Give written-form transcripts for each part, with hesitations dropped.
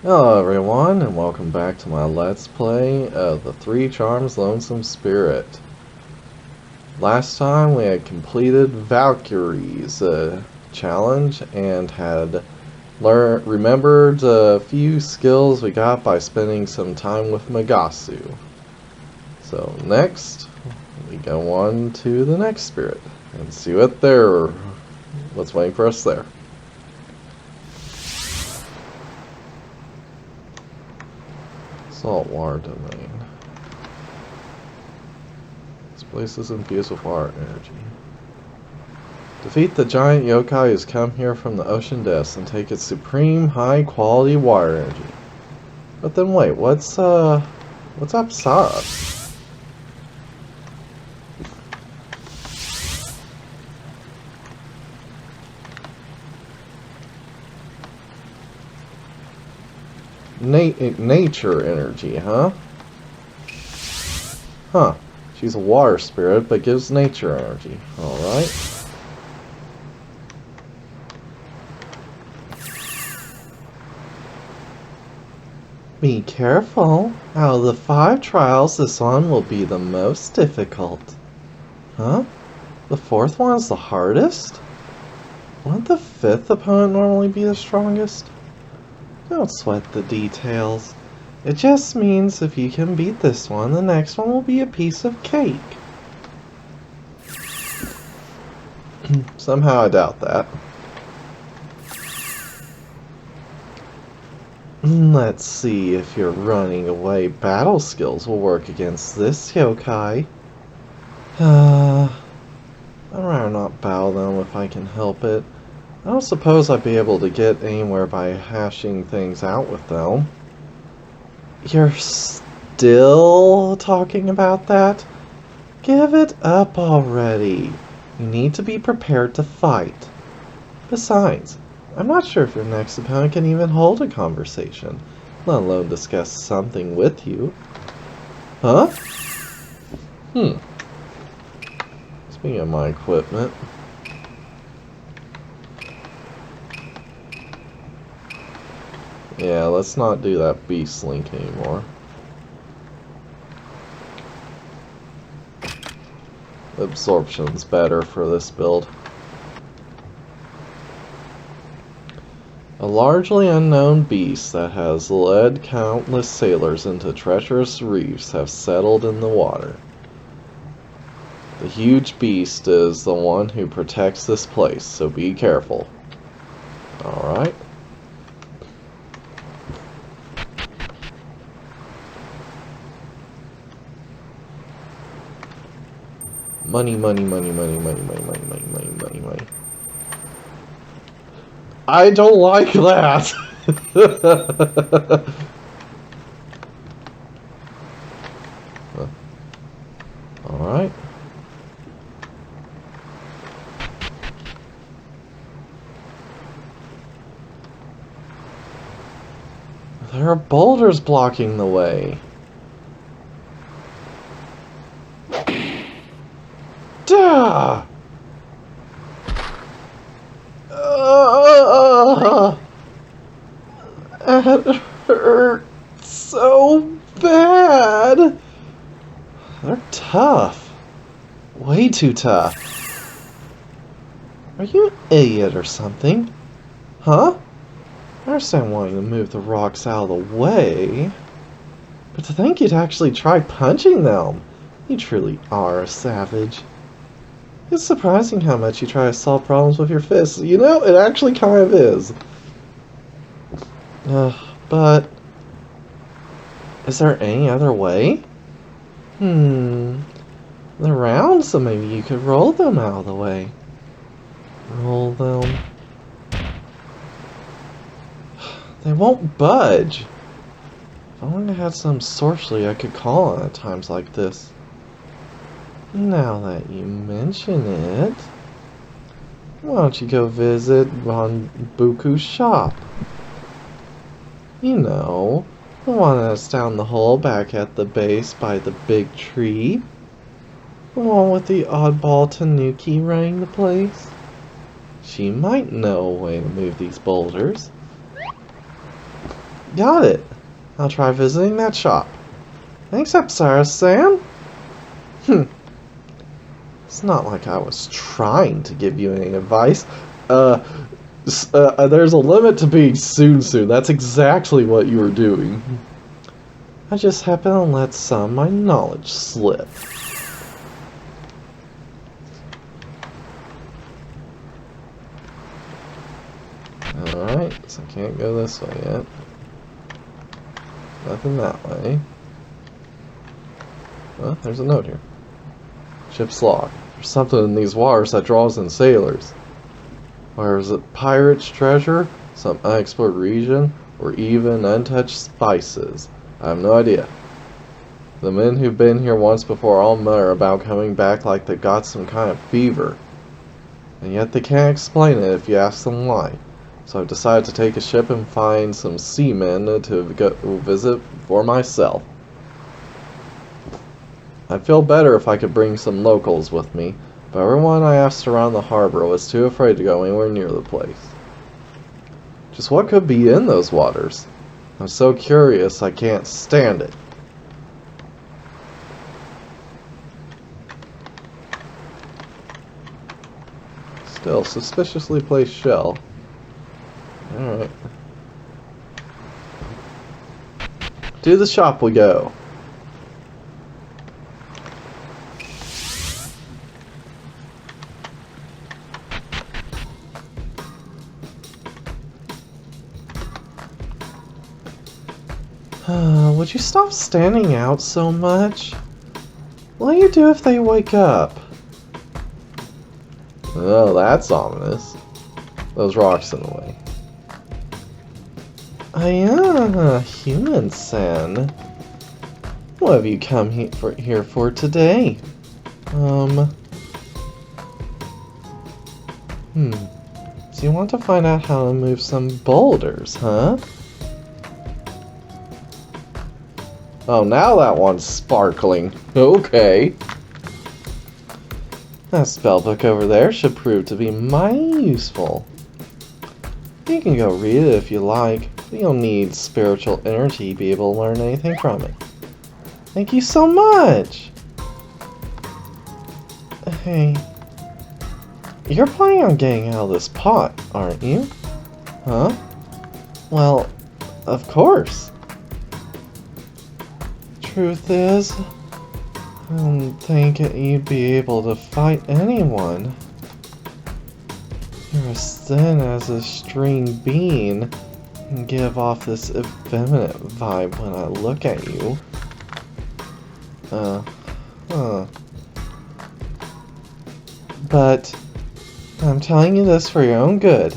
Hello everyone, and welcome back to my Let's Play of the Three Charms Lonesome Spirit. Last time we had completed Valkyrie's challenge and had remembered a few skills we got by spending some time with Magasu. So next, we go on to the next spirit and see what's waiting for us there. Saltwater domain. This place is infused with water energy. Defeat the giant yokai who's come here from the ocean depths and take its supreme high-quality water energy. But then wait, what's Apsara? Nature energy, huh? Huh. She's a water spirit, but gives nature energy. Alright. Be careful. Out of the 5 trials, this one will be the most difficult. Huh? The 4th one is the hardest? Wouldn't the 5th opponent normally be the strongest? Don't sweat the details. It just means if you can beat this one, the next one will be a piece of cake. Somehow I doubt that. Let's see if your running away battle skills will work against this yokai. I'd rather not battle them if I can help it. I don't suppose I'd be able to get anywhere by hashing things out with them. You're still talking about that? Give it up already. You need to be prepared to fight. Besides, I'm not sure if your next opponent can even hold a conversation, let alone discuss something with you. Huh? Speaking of my equipment. Yeah, let's not do that beast link anymore. Absorption's better for this build. A largely unknown beast that has led countless sailors into treacherous reefs have settled in the water. The huge beast is the one who protects this place, so be careful. Alright. Money, money, money, money, money, money, money, money, money, money, money. I don't like that! Alright. There are boulders blocking the way. Duh! That hurt so bad. They're tough. Way too tough. Are you an idiot or something? Huh? I understand wanting to move the rocks out of the way, but to think you'd actually try punching them. You truly are a savage. It's surprising how much you try to solve problems with your fists. You know, it actually kind of is. But is there any other way? They're round, so maybe you could roll them out of the way. Roll them. They won't budge. If only I had some sorcery I could call on at times like this. Now that you mention it, why don't you go visit Ron Buku's shop? You know, the one that's down the hole back at the base by the big tree. The one with the oddball tanuki running the place. She might know a way to move these boulders. Got it. I'll try visiting that shop. Thanks, Apsaras-san. It's not like I was trying to give you any advice. There's a limit to being soon. That's exactly what you were doing. I just happened to let some of my knowledge slip. Alright, so I can't go this way yet. Nothing that way. Well, there's a note here. Ship's log. There's something in these waters that draws in sailors. Or is it pirates' treasure, some unexplored region, or even untouched spices? I have no idea. The men who've been here once before all mutter about coming back like they've got some kind of fever. And yet they can't explain it if you ask them why. So I've decided to take a ship and find some seamen to go visit for myself. I'd feel better if I could bring some locals with me, but everyone I asked around the harbor was too afraid to go anywhere near the place. Just what could be in those waters? I'm so curious I can't stand it. Still, suspiciously placed shell. Alright. To the shop we go. Would you stop standing out so much? What do you do if they wake up? Oh, that's ominous. Those rocks in the way. Human-san. What have you come here for today? So you want to find out how to move some boulders, huh? Oh, now that one's sparkling. Okay. That spellbook over there should prove to be mighty useful. You can go read it if you like, but you'll need spiritual energy to be able to learn anything from it. Thank you so much! Hey, you're planning on getting out of this pot, aren't you? Huh? Well, of course. Truth is, I don't think you'd be able to fight anyone. You're as thin as a string bean and give off this effeminate vibe when I look at you. But I'm telling you this for your own good.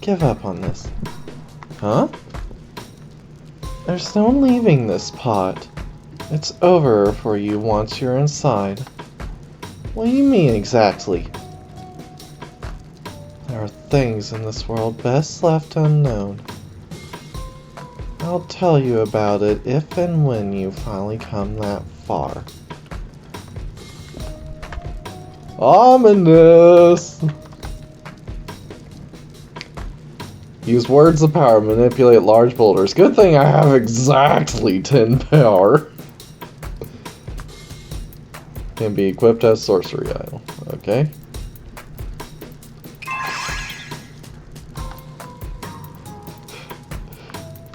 Give up on this. Huh? There's no leaving this pot. It's over for you once you're inside. What do you mean exactly? There are things in this world best left unknown. I'll tell you about it if and when you finally come that far. Ominous! Use words of power, manipulate large boulders. Good thing I have exactly 10 power. Can be equipped as sorcery item. Okay.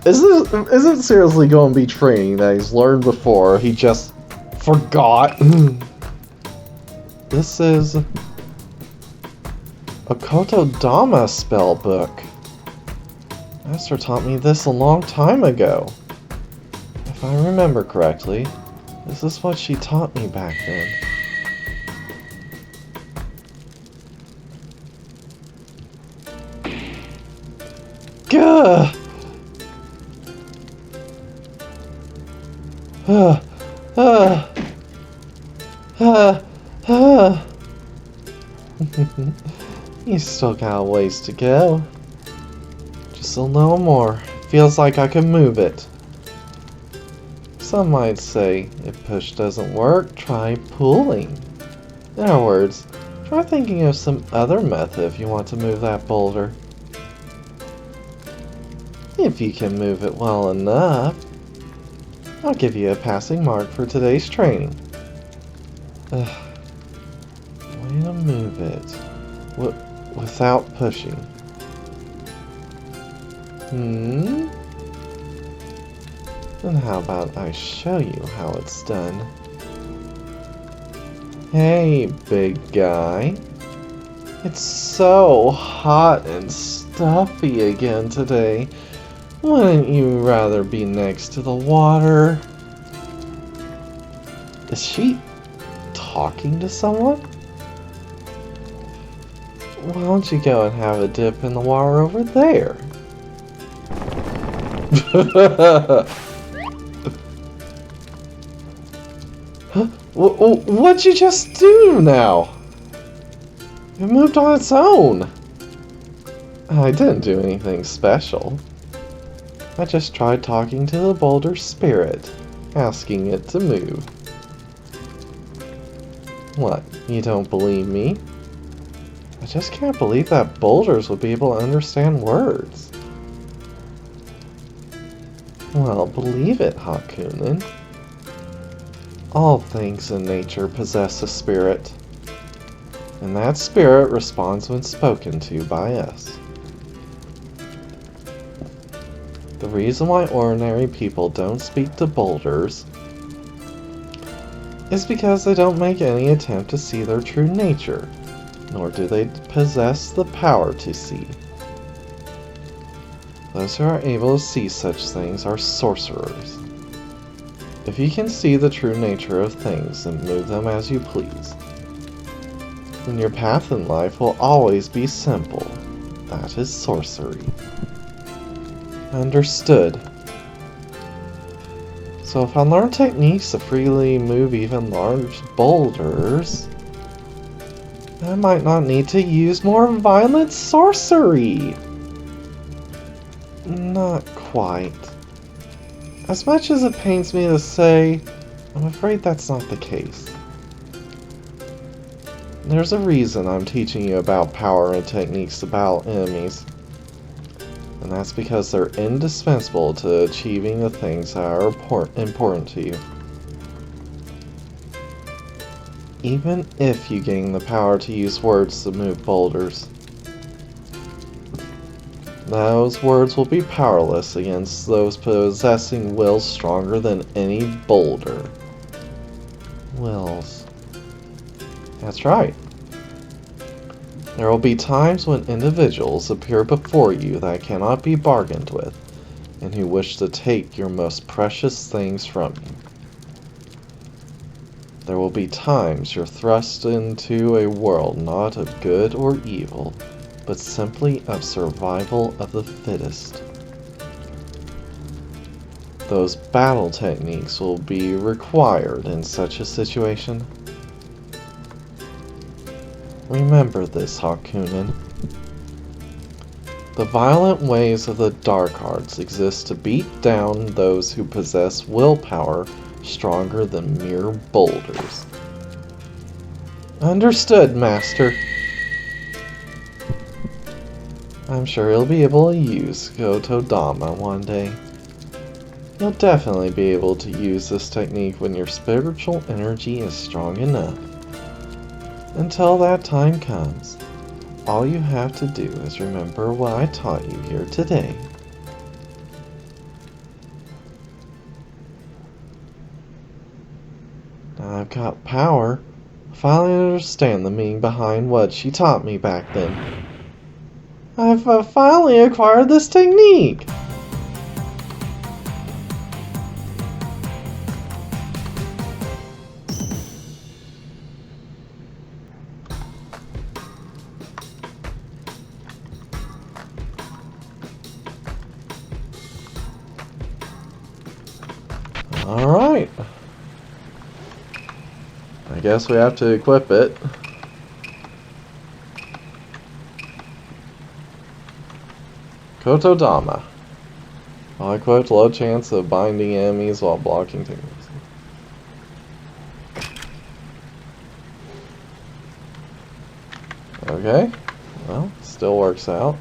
Is it seriously going to be training that he's learned before? He just forgot. This is a kotodama spell book. Master taught me this a long time ago. If I remember correctly, this is what she taught me back then. Gah! You still got a ways to go. Just a little more. Feels like I can move it. Some might say, if push doesn't work, try pulling. In other words, try thinking of some other method if you want to move that boulder. If you can move it well enough, I'll give you a passing mark for today's training. Ugh. Way to move it. Without pushing. Hmm? Then how about I show you how it's done? Hey, big guy. It's so hot and stuffy again today. Wouldn't you rather be next to the water? Is she talking to someone? Why don't you go and have a dip in the water over there? What'd you just do now? It moved on its own. I didn't do anything special. I just tried talking to the boulder spirit, asking it to move. What, you don't believe me? I just can't believe that boulders would be able to understand words. Well, believe it, Hakunin. All things in nature possess a spirit, and that spirit responds when spoken to by us. The reason why ordinary people don't speak to boulders is because they don't make any attempt to see their true nature, nor do they possess the power to see. Those who are able to see such things are sorcerers. If you can see the true nature of things and move them as you please, then your path in life will always be simple. That is sorcery. Understood. So if I learn techniques to freely move even large boulders, I might not need to use more violent sorcery. Not quite. As much as it pains me to say, I'm afraid that's not the case. There's a reason I'm teaching you about power and techniques to battle enemies. And that's because they're indispensable to achieving the things that are important to you. Even if you gain the power to use words to move boulders, those words will be powerless against those possessing wills stronger than any boulder. Wills. That's right. There will be times when individuals appear before you that cannot be bargained with, and who wish to take your most precious things from you. There will be times you're thrust into a world not of good or evil, but simply of survival of the fittest. Those battle techniques will be required in such a situation. Remember this, Hakunin. The violent ways of the dark arts exist to beat down those who possess willpower stronger than mere boulders. Understood, Master. I'm sure you'll be able to use kotodama one day. You'll definitely be able to use this technique when your spiritual energy is strong enough. Until that time comes, all you have to do is remember what I taught you here today. Now I've got power. I finally understand the meaning behind what she taught me back then. I've finally acquired this technique! Alright. I guess we have to equip it. Kotodama. While equipped, low chance of binding enemies while blocking techniques. Okay. Well, still works out.